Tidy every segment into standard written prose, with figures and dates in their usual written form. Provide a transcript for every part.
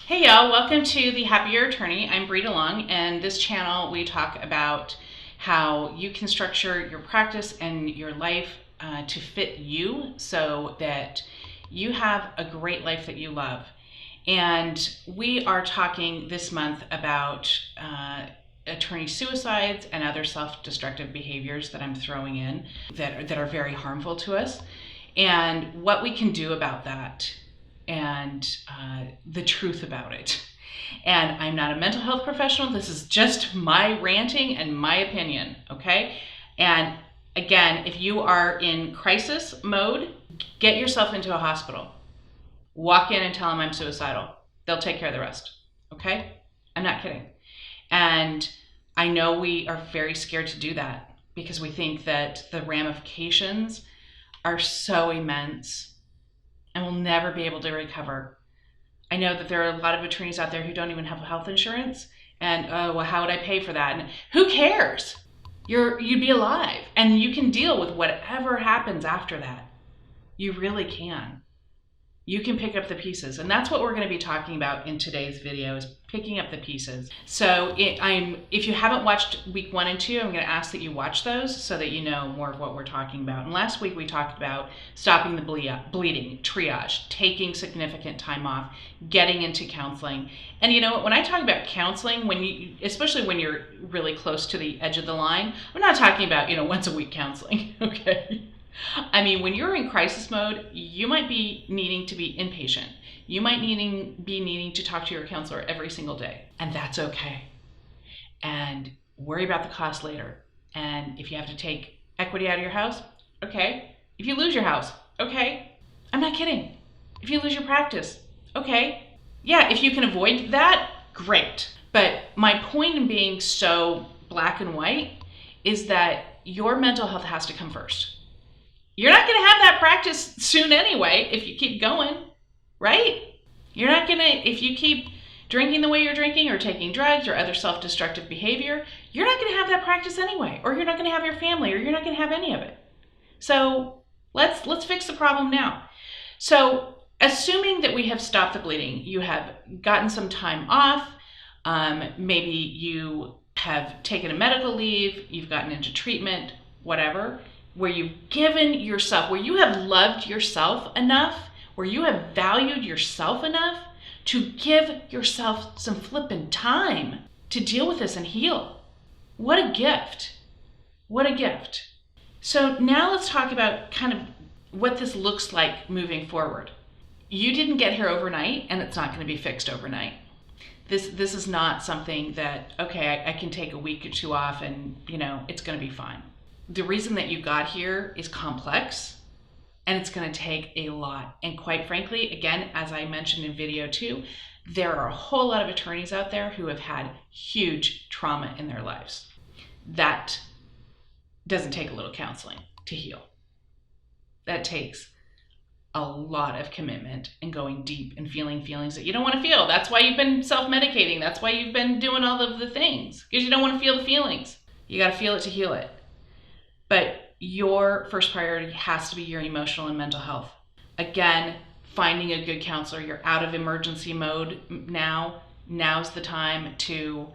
Hey y'all, welcome to the Happier Attorney. I'm Bree DeLong, and this channel we talk about how you can structure your practice and your life to fit you so that you have a great life that you love. And we are talking this month about attorney suicides and other self-destructive behaviors that I'm throwing in that are very harmful to us, and what we can do about that, and the truth about it. And I'm not a mental health professional. This is just my ranting and my opinion, okay? And again, if you are in crisis mode, get yourself into a hospital. Walk in and tell them I'm suicidal. They'll take care of the rest, okay? I'm not kidding. And I know we are very scared to do that because we think that the ramifications are so immense and we'll never be able to recover. I know that there are a lot of attorneys out there who don't even have health insurance, and well, how would I pay for that? And who cares? You'd be alive, and you can deal with whatever happens after that. You really can. You can pick up the pieces, and that's what we're going to be talking about in today's video, is picking up the pieces. So if you haven't watched week 1 and 2, I'm going to ask that you watch those so that you know more of what we're talking about. And last week we talked about stopping the bleeding, triage, taking significant time off, getting into counseling. And you know what, when I talk about counseling, especially when you're really close to the edge of the line, I'm not talking about, once a week counseling, okay? I mean, when you're in crisis mode, you might be needing to be inpatient. You might be needing to talk to your counselor every single day, and that's okay. And worry about the cost later. And if you have to take equity out of your house, okay. If you lose your house, okay. I'm not kidding. If you lose your practice, okay. Yeah, if you can avoid that, great. But my point in being so black and white is that your mental health has to come first. You're not going to have that practice soon anyway if you keep going, right? You're not going to, if you keep drinking the way you're drinking or taking drugs or other self-destructive behavior, you're not going to have that practice anyway, or you're not going to have your family, or you're not going to have any of it. So let's fix the problem now. So assuming that we have stopped the bleeding, you have gotten some time off, maybe you have taken a medical leave, you've gotten into treatment, whatever, where you've given yourself, where you have loved yourself enough, where you have valued yourself enough to give yourself some flippin' time to deal with this and heal. What a gift. What a gift. So now let's talk about kind of what this looks like moving forward. You didn't get here overnight, and it's not going to be fixed overnight. This is not something that, okay, I can take a week or 2 off and, it's going to be fine. The reason that you got here is complex, and it's going to take a lot. And quite frankly, again, as I mentioned in video 2, there are a whole lot of attorneys out there who have had huge trauma in their lives. That doesn't take a little counseling to heal. That takes a lot of commitment and going deep and feeling feelings that you don't want to feel. That's why you've been self-medicating. That's why you've been doing all of the things, because you don't want to feel the feelings. You got to feel it to heal it. But your first priority has to be your emotional and mental health. Again, finding a good counselor. You're out of emergency mode now. Now's the time to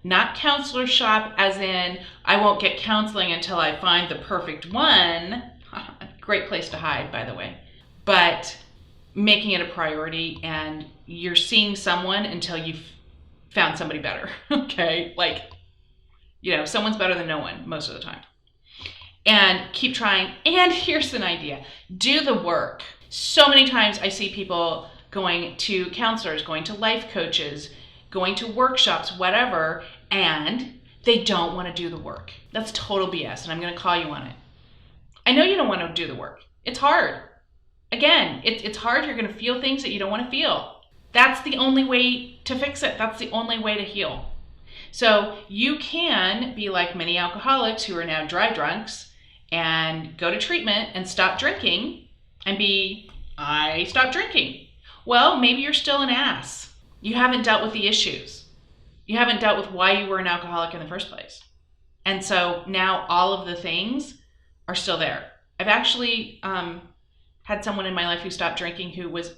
not counselor shop as in, I won't get counseling until I find the perfect one. Great place to hide, by the way. But making it a priority, and you're seeing someone until you've found somebody better, okay? Someone's better than no one most of the time. And keep trying. And here's an idea. Do the work. So many times I see people going to counselors, going to life coaches, going to workshops, whatever, and they don't want to do the work. That's total BS, and I'm going to call you on it. I know you don't want to do the work. It's hard. Again, it's hard. You're going to feel things that you don't want to feel. That's the only way to fix it. That's the only way to heal. So you can be like many alcoholics who are now dry drunks and go to treatment and stop drinking and I stopped drinking. Well, maybe you're still an ass. You haven't dealt with the issues. You haven't dealt with why you were an alcoholic in the first place. And so now all of the things are still there. I've actually had someone in my life who stopped drinking who was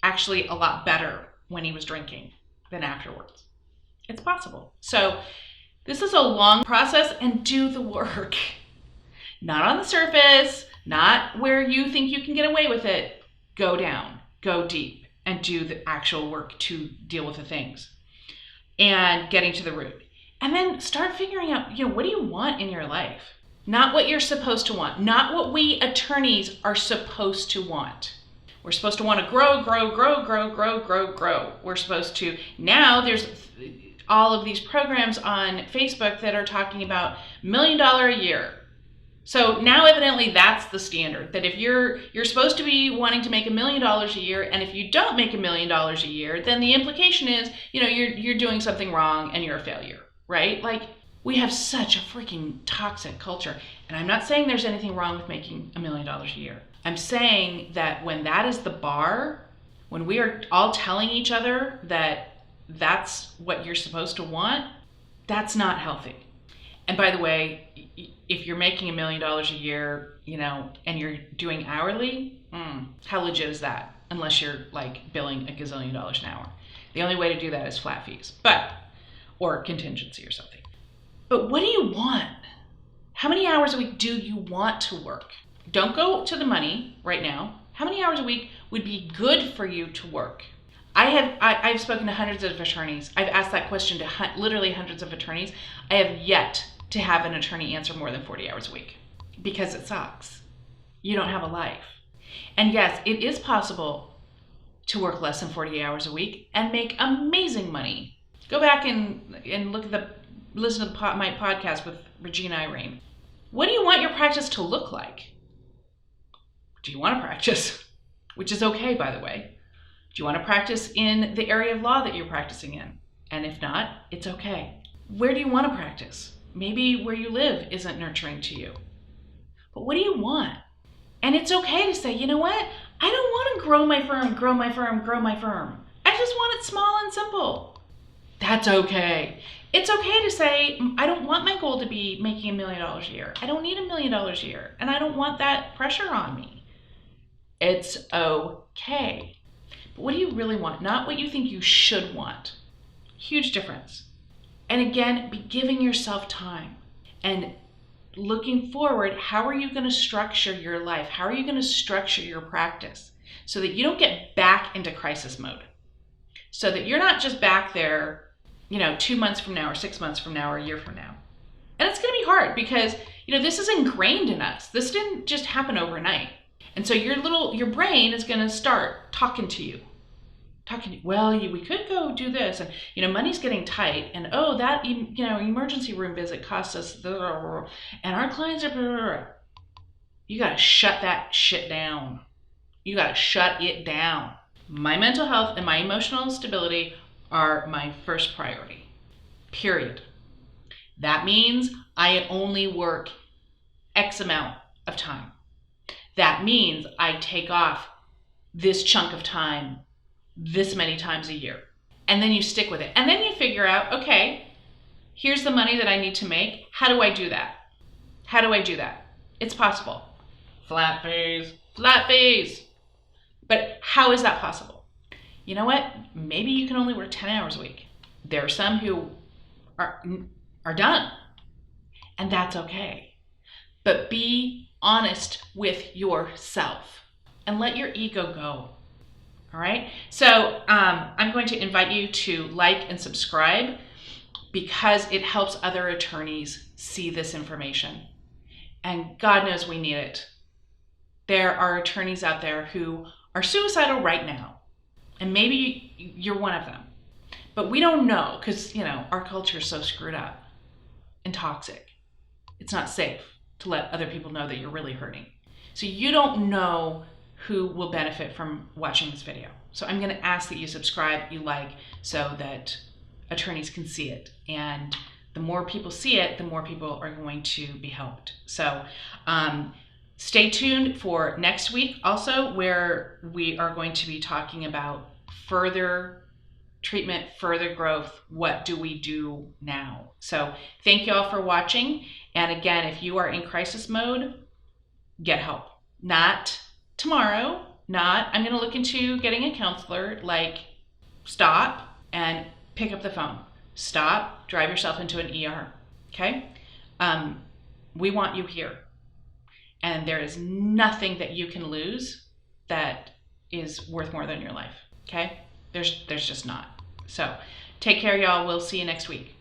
actually a lot better when he was drinking than afterwards. It's possible. So this is a long process, and do the work. Not on the surface, not where you think you can get away with it. Go down, go deep, and do the actual work to deal with the things and getting to the root. And then start figuring out, what do you want in your life? Not what you're supposed to want, not what we attorneys are supposed to want. We're supposed to want to grow. We're supposed to, now there's all of these programs on Facebook that are talking about $1 million a year. So now evidently that's the standard, that if you're supposed to be wanting to make $1 million a year, and if you don't make $1 million a year, then the implication is, you're doing something wrong and you're a failure, right? Like, we have such a freaking toxic culture. And I'm not saying there's anything wrong with making $1 million a year. I'm saying that when that is the bar, when we are all telling each other that that's what you're supposed to want, that's not healthy. And by the way, if you're making $1 million a year, and you're doing hourly, how legit is that? Unless you're like billing $1 gazillion an hour. The only way to do that is flat fees, or contingency or something. But what do you want? How many hours a week do you want to work? Don't go to the money right now. How many hours a week would be good for you to work? I've spoken to hundreds of attorneys. I've asked that question to literally hundreds of attorneys. I have yet to have an attorney answer more than 40 hours a week, because it sucks. You don't have a life. And yes, it is possible to work less than 40 hours a week and make amazing money. Go back and listen to my podcast with Regina Irene. What do you want your practice to look like? Do you want to practice? Which is okay, by the way. Do you want to practice in the area of law that you're practicing in? And if not, it's okay. Where do you want to practice? Maybe where you live isn't nurturing to you. But what do you want? And it's okay to say, you know what? I don't want to grow my firm. I just want it small and simple. That's okay. It's okay to say, I don't want my goal to be making $1 million a year. I don't need $1 million a year. And I don't want that pressure on me. It's okay. But what do you really want? Not what you think you should want. Huge difference. And again, be giving yourself time and looking forward. How are you going to structure your life? How are you going to structure your practice so that you don't get back into crisis mode? So that you're not just back there, 2 months from now or 6 months from now or a year from now. And it's going to be hard because, this is ingrained in us. This didn't just happen overnight. And so your brain is going to start talking to you. Well, we could go do this, and money's getting tight, and that emergency room visit costs us, and our clients are. You gotta shut that shit down. You gotta shut it down. My mental health and my emotional stability are my first priority. Period. That means I only work X amount of time. That means I take off this chunk of time this many times a year. And then you stick with it. And then you figure out, okay, here's the money that I need to make. How do I do that? It's possible. Flat fees. But how is that possible? You know what? Maybe you can only work 10 hours a week. There are some who are done. And that's okay. But be honest with yourself and let your ego go. All right. So I'm going to invite you to like and subscribe because it helps other attorneys see this information. And God knows we need it. There are attorneys out there who are suicidal right now. And maybe you're one of them. But we don't know because, our culture is so screwed up and toxic. It's not safe to let other people know that you're really hurting. So you don't know who will benefit from watching this video. So I'm going to ask that you subscribe, you like, so that attorneys can see it. And the more people see it, the more people are going to be helped. So stay tuned for next week also, where we are going to be talking about further treatment, further growth. What do we do now? So thank you all for watching. And again, if you are in crisis mode, get help. Not tomorrow, I'm going to look into getting a counselor like stop and pick up the phone. Stop, drive yourself into an ER. Okay? We want you here. And there is nothing that you can lose that is worth more than your life. Okay? There's just not. So take care, y'all. We'll see you next week.